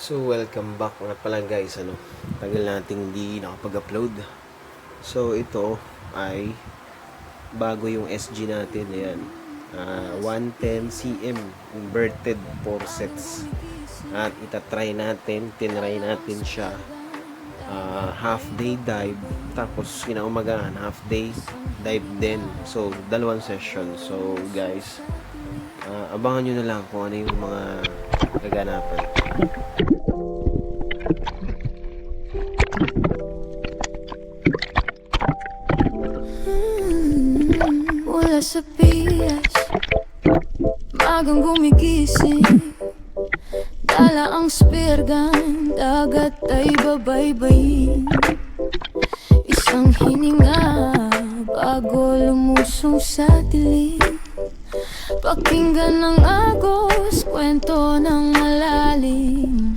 So welcome back nga pala guys, tagal nating hindi nakapag-upload. So ito ay bago yung SG natin, ayan. 110 cm inverted sets. At itatry natin, tinry natin siya. Half day dive, tapos kinaumagahan half day dive din. So dalawang session. So guys, abangan nyo na lang kung ano yung mga gaganapan. Mula sa Pias, magang gumigising, dala ang spirgan, dagat ay babaybayin. Isang hininga bago lumusong sa dilim, pakinggan ng agos, kwento ng malalim.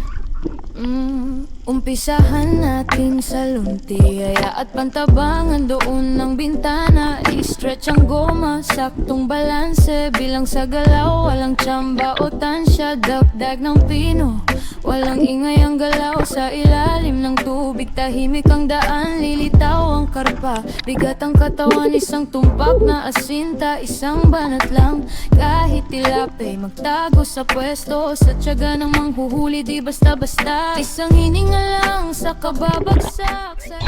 Umpisahan natin sa lunti, aya at pantabangan doon ng bintana. I-stretch ang goma, saktong balanse, bilang sa galaw, walang tsamba o tansya. Dagdag ng pino, walang ingay ang galaw. Sa ilalim ng tubig, tahimik ang daan, lilitaw ang karpa. Bigat ang katawan, isang tumpak na asinta, isang banat lang. Kahit tilapay, magtago sa pwesto, sa tiyaga ng manghuhuli, di basta-basta. Isang hininga lang sa kababagsak sa...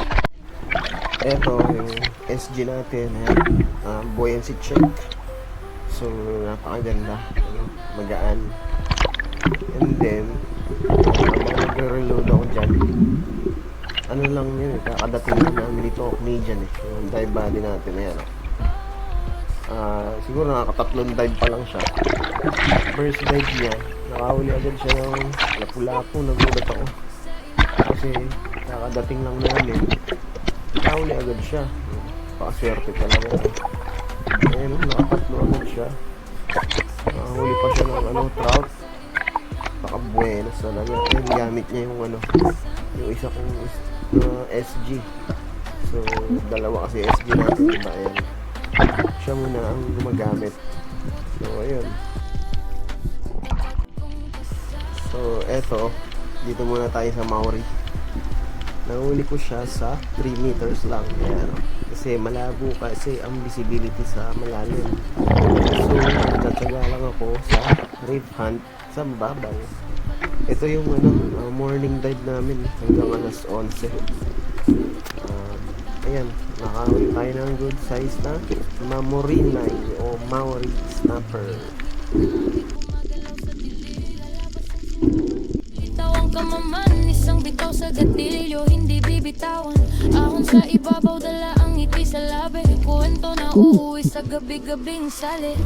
Eto yung SG natin, buoyancy check. So napakaganda, magaan. And then magre-reload ako dyan. Ano lang yun, kakadating na namin dito Canadian yung dive body natin, ayan. Siguro nakakatatlong dive pa lang siya. First dive niya, nakahuli agad siya ng lapu-lapu. Nagulat ako kasi nakadating lang namin, nakahuli agad siya. Pakaswerte talaga. Ayun, nakatatlo agad siya. Nakahuli pa siya ng trout. Pakabuenas talaga. Ayun, gamit niya yung isa kong SG. So dalawa kasi SG natin, diba? Ayun, siya muna ang gumagamit. So ayun. So eto, dito muna tayo sa Maori. Nahuli ko siya sa 3 meters lang. Ayan, kasi malabo kasi ang visibility sa malalim. So nagtatsaga lang ako sa reef hunt sa mababaw. Ito yung morning dive namin hanggang alas 11. Ayan, nakahuli tayo ng good size na Mamorinay o Maori snapper. Bitawang kamaman, isang bitaw sa gatilyo, hindi bibitawan. Ahon sa ibabaw, dala ang ngiti sa labi. Kuwento na uuwi sa gabi-gabing sali.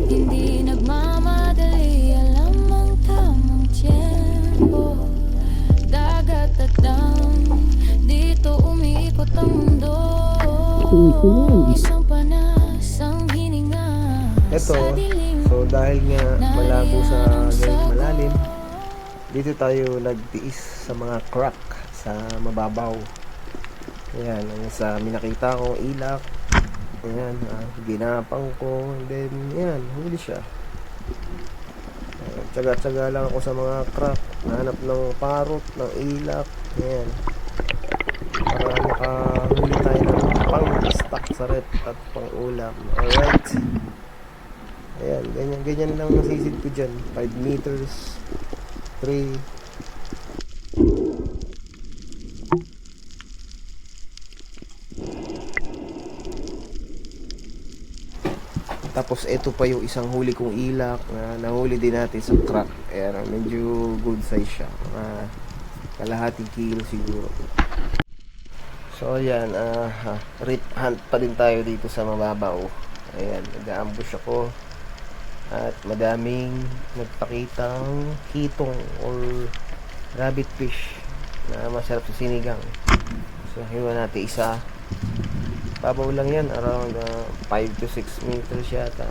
Hindi nagmamadali, alam ang tamang tiyempo. Dagat at dam, dito umiikot ang mundo. Isang panas, ang hininga Ito, sa dilim. so dahil nga malabo sa malalim, dito tayo nagtiis sa mga crack sa mababaw. Ayan, sa minakita ko ilak. Ayan, ginapang ko, and then ayan, huli siya. Tsaga-tsaga lang ako sa mga crack, hanap ng parot, ng ilak. Ayan, para makahuli tayo ng pang-stock sa rep at pang-ulam. Alright, ayan, ganyan lang nasisid ko dyan. 5 meters, 3. Tapos ito pa yung isang huli kong ilak na nahuli din natin sa crack. Ayan, medyo good size siya, kalahating kilo siguro. So ayan, reef hunt pa din tayo dito sa mababaw. Ayan, nag-ambush ako at madaming nagpakitang kitong or rabbit fish na masarap sa sinigang. So hiwa natin isa. Babaw lang yan, around 5 to 6 meters yata.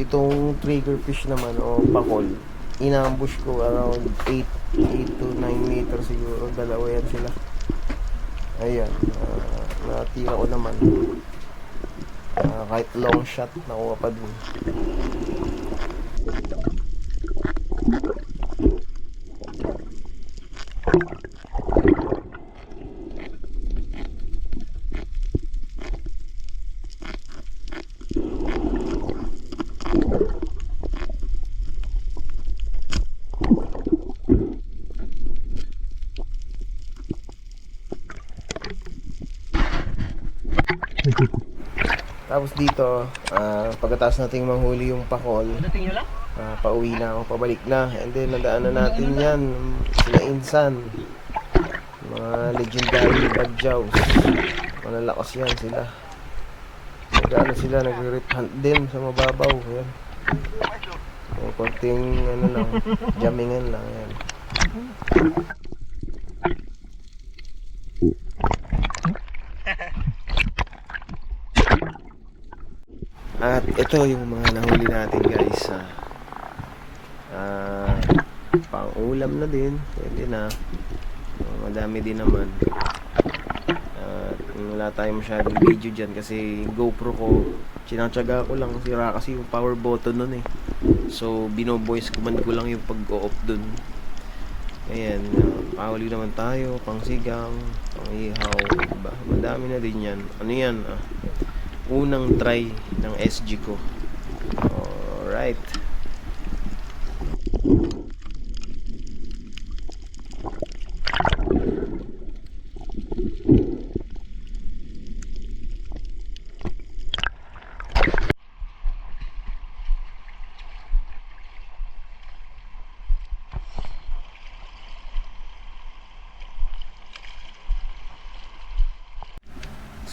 Itong triggerfish naman o pakol, inambush ko around 8 to 9 meters siguro. Dalawa yan sila. Ayan, natira ko naman. Kahit long shot, nakuha pa dun. Tapos dito, pagkatapos nating manghuli yung pakol, pauwi na ako, pabalik na. And then, nadaanan natin yan, sila Insan, mga legendary badjaws. Malalakas yan sila. Nag-ano sila, nag-rip hunt din sa mababaw. Yan. Yung konting, ano lang, jammingan lang. Yan. At ito yung mga nahuli natin guys. Pang ulam na din, pwede na. Madami din naman. Wala tayong masyadong video dyan kasi GoPro ko, sinatsaga ko lang, sira kasi yung power button nun eh. So bino-voice command ko lang yung pag-o-off dun. Ayan, pahuli naman tayo, pang sigang, pang ihaw, diba? Madami na din yan. Ano yan? Unang try ng SG ko. Alright.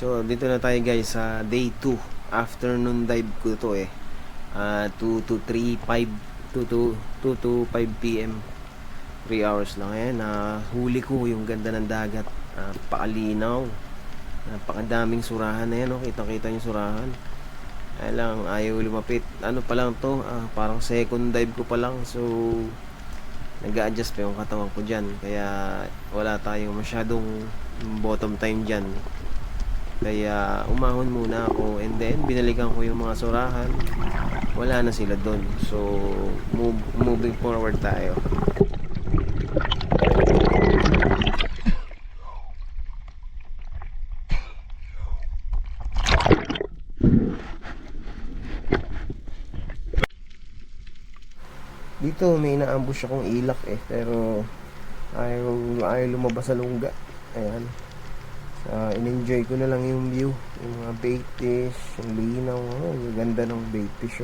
So, dito na tayo guys sa day 2. Afternoon dive ko to eh. 2 to 5 p.m. 3 hours lang eh. Huli ko yung ganda ng dagat. Pakalinaw. Napakadaming surahan na yan. Oh. Kita-kita yung surahan. Ay lang, ayaw lumapit. Ano pa lang to? Parang second dive ko pa lang. So, nag-a-adjust pa yung katawan ko dyan. Kaya, wala tayong masyadong bottom time dyan. Kaya umahon muna ako and then binalikan ko yung mga surahan. Wala na sila doon. So moving forward tayo. Dito may inaambush akong ilak eh, pero ayaw lumabas sa lungga. Ayan. In-enjoy ko na lang yung view, yung mga bait fish, yung linaw, yung ganda ng bait fish.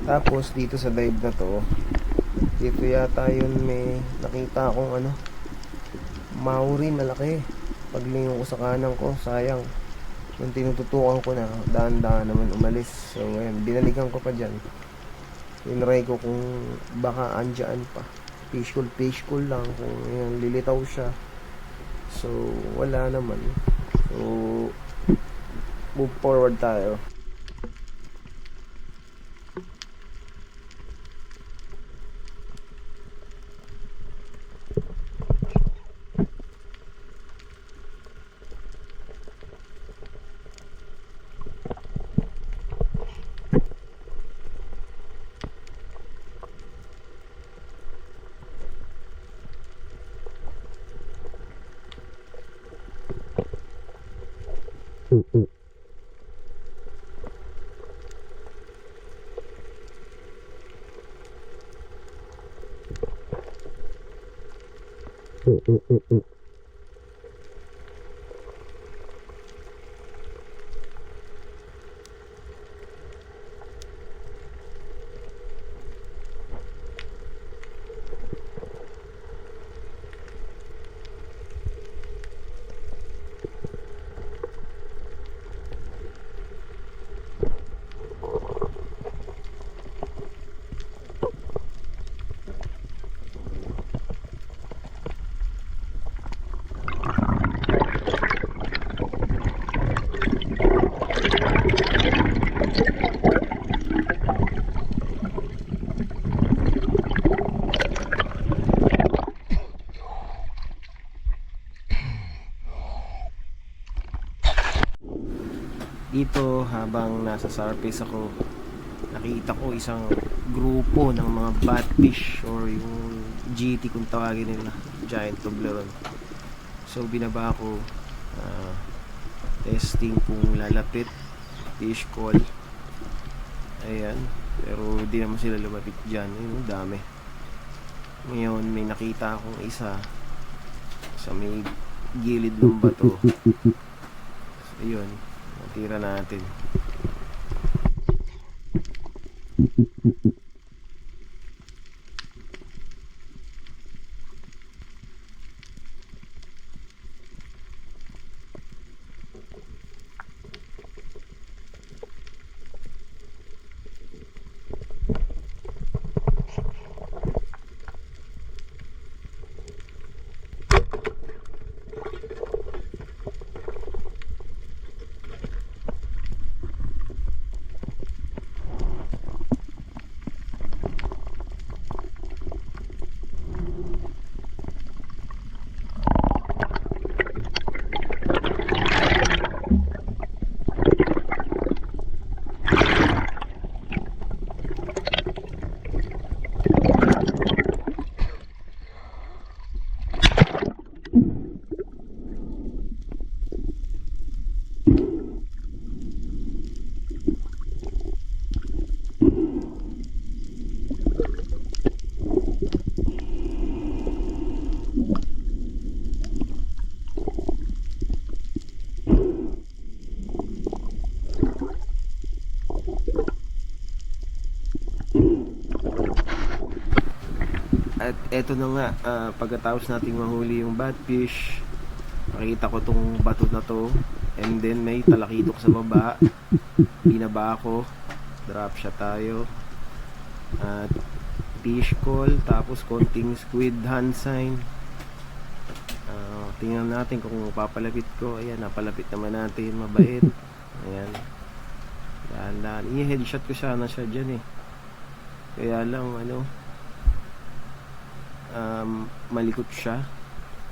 Tapos dito sa dive na to, dito yata yun may nakita akong ano, Maori malaki. Paglingon ko sa kanan ko, sayang. Yung tinututukan ko na, daan-daan naman umalis. So ngayon, binalikan ko pa dyan. Tinry ko kung baka andyan pa. Fish call lang kung yan, lilitaw siya. So wala naman. So move forward tayo. Dito habang nasa surface ako, nakita ko isang grupo ng mga batfish or yung GT kung tawagin nila, giant toblerone. So binaba ko, testing kung lalapit, fish call. Ayan, pero di naman sila lumapit dyan. Ayun, dami. Ngayon may nakita akong isa sa may gilid ng bato. So, ayun, natira natin. At eto na nga, pagkatapos nating mahuli yung batfish, nakita ko tong bato na to, and then may talakitok sa baba. Binaba ako, drop siya tayo, at fish call, tapos konting squid hand sign. Tingnan natin kung papalapit ko. Ayan, napalapit naman natin, mabait. Ayan, dahan-dahan, i-headshot ko sana siya dyan eh, kaya lang malikot siya,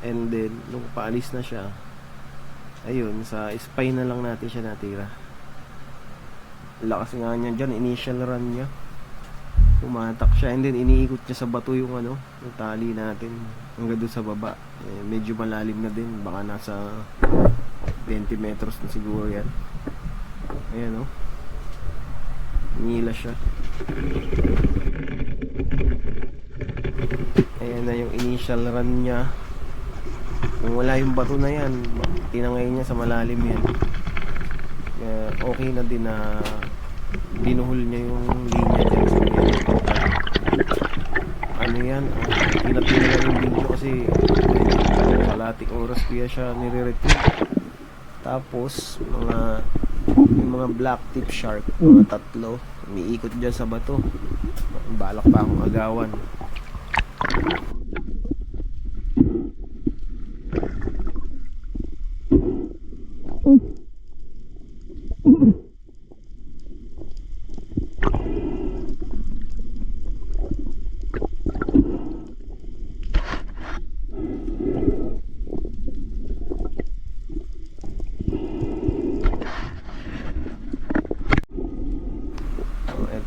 and then nung paalis na siya, ayun, sa spine na lang natin siya natira. Lakas nga niya dyan, initial run niya, pumatak siya, and then iniikot niya sa bato yung yung tali natin hanggang doon sa baba. Medyo malalim na din, baka nasa 20 meters na siguro yan. Ayan nila siya. Ayan na yung initial run niya. Kung wala yung bato na yan, tinangay niya sa malalim yan. Okay na din na binuhol niya yung linya dyan sa yan. Pinatila lang yung video kasi kalating oras kaya siya nire-retrieve. Tapos yung mga black tip shark, mga 3 umiikot dyan sa bato. Balak pa akong agawan.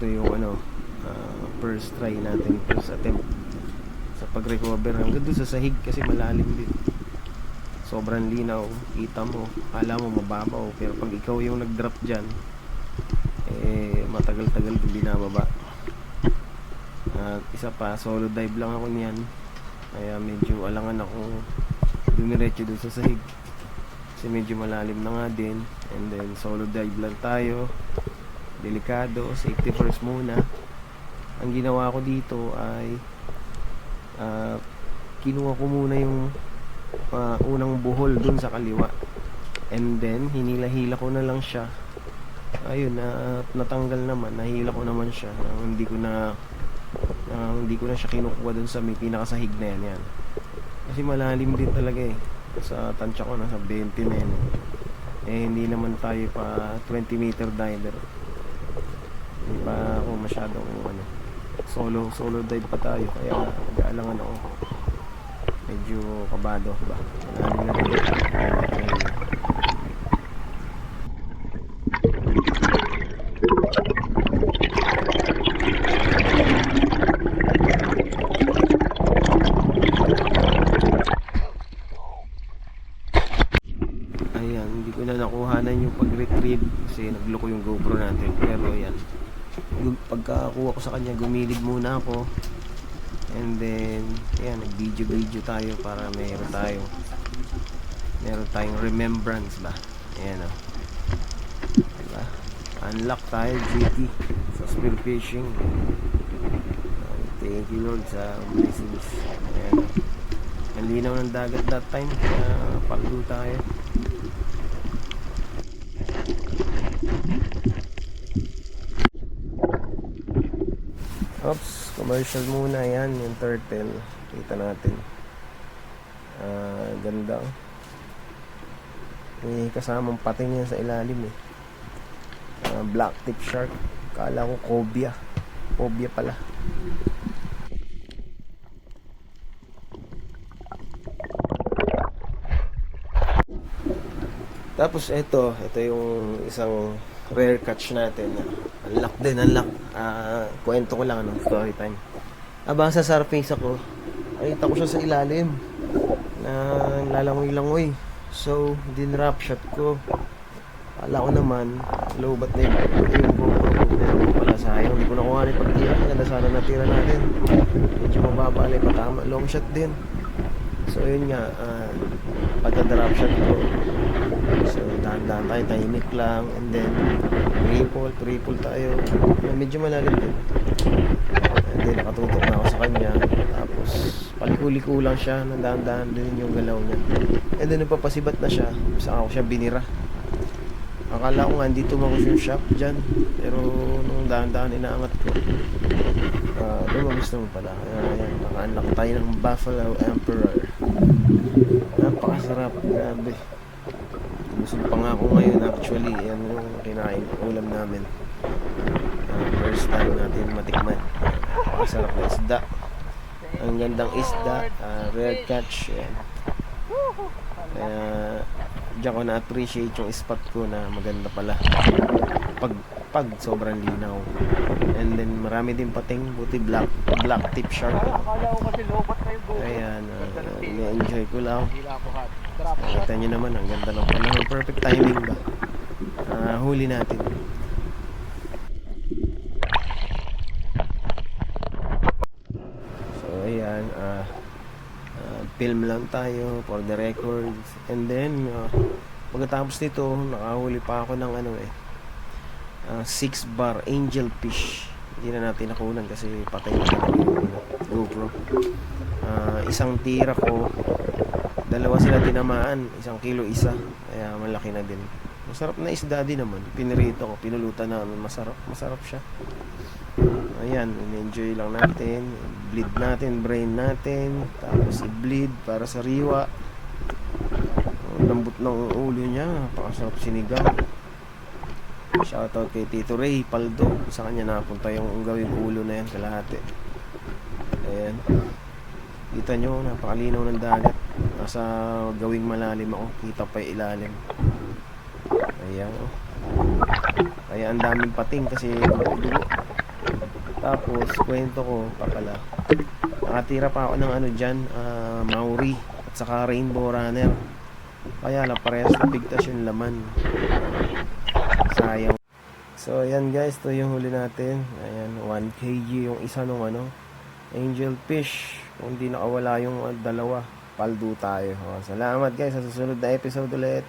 Ito yung first try natin, first attempt sa pag-recover hanggang doon sa sahig kasi malalim din. Sobrang linaw, kita mo, akala mo mababaw, pero pag ikaw yung nag-drop dyan, matagal-tagal din binababa. At isa pa, solo dive lang ako niyan, Kaya medyo alangan ako dumiretso dun sa sahig. Kasi medyo malalim na nga din. And then solo dive lang tayo. Delikado, safety first muna. Ang ginawa ko dito ay kinuha ko muna yung unang buhol dun sa kaliwa. And then hinila-hila ko na lang siya. Ayun, natanggal naman, nahila ko naman siya. Hindi ko na siya kinukuha dun sa may pinakasahig na yan. Kasi malalim din talaga eh. Sa tansya ko nasa 20 na yan. Eh hindi naman tayo pa 20 meter diver. Hindi pa ako masyadong solo dive pa tayo, kaya nag-aalangan ako. Medyo kabado ba. Ayan, hindi ko na nakuhanan yung pag-retrieve kasi nagloko yung GoPro natin. Pero ayan, pagkakuha ko sa kanya, gumilid muna ako. And then ayan, nag-video tayo para meron tayong remembrance ba. Ayan o, diba? Unlock tayo GT sa spearfishing. Thank you Lord sa blessings. Ayan o, ang linaw ng dagat that time, kaya paldo tayo. Oops, commercial muna yan, yung turtle. Kita natin. Ganda. May kasamang pating yan sa ilalim eh. Black tip shark. Kala ko cobia. Cobia pala. Tapos ito yung isang rare catch natin. Unlock. Kwento ko lang story time. Abang sa surface ako, nakita ko siya sa ilalim na lalangoy-langoy. So, dinrap shot ko. Kala ko naman, low bat na yung GoPro ko. Pero pala sayang, hindi ko nakuha na yung pagtira. Ganda sana natira natin. Medyo mababa na yung patama. Long shot din. So, yun nga, pagka-drop shot ko, so dahan-dahan tayo, tahimik lang, and then triple tayo. Medyo malalim din. And then nakatutok na ako sa kanya. Tapos paliko-liko lang siya, dahan-dahan din yung galaw niya. And then napapasibat na siya, saan ako siya binira. Akala ko nga hindi tumagos yung shop dyan, pero nung dahan-dahan inaangat ko, lumabas naman pala. Ayan, naka-unlock tayo ng Buffalo Emperor. Napakasarap, grabe. Busog pa nga ako ngayon actually. Yan yung kinain, ulam namin. First time natin matikman. Napakasarap na isda. Ang gandang isda, rare catch. Yan. Kaya diyan ko na-appreciate yung spot ko na maganda pala. Pag sobrang linaw. And then marami din pating, buti black tip shark. Ayan, na-enjoy ko lang. Nakita nyo naman, ang ganda ng panahon. Perfect timing ba? Huli natin. So ayan, film lang tayo for the records. And then pagkatapos nito, nakahuli pa ako ng 6 bar angel fish. Hindi na natin nakunan kasi patay na yung GoPro. Isang tira ko, dalawa sila tinamaan, 1 kilo isa, kaya malaki na din. Masarap na isda din naman, pinirito ko, pinulutan namin, masarap siya. Ayan, enjoy lang natin, bleed natin, brain natin, tapos i-bleed para sa riwa. Lambot ng ulo niya, napakasarap sinigang. Shoutout kay Tito Ray Paldo, sa kanya napunta yung gawing ulo na yan, kalahati. Ayan, kita nyo, napakalinaw ng dagat. Nasa gawing malalim ako, kita pa yung ilalim. Ayan, kaya ang daming pating kasi dugo. Tapos kwento ko pa pala, nakatira pa ako ng dyan, Maori at saka Rainbow Runner. Kaya lang parehas na bigtas yung laman, sayang. So ayan guys, ito yung huli natin. Ayan, 1 kg yung isa nung angel fish. Kung hindi nakawala yung dalawa, paldo tayo. Salamat guys, sa susunod na episode ulit.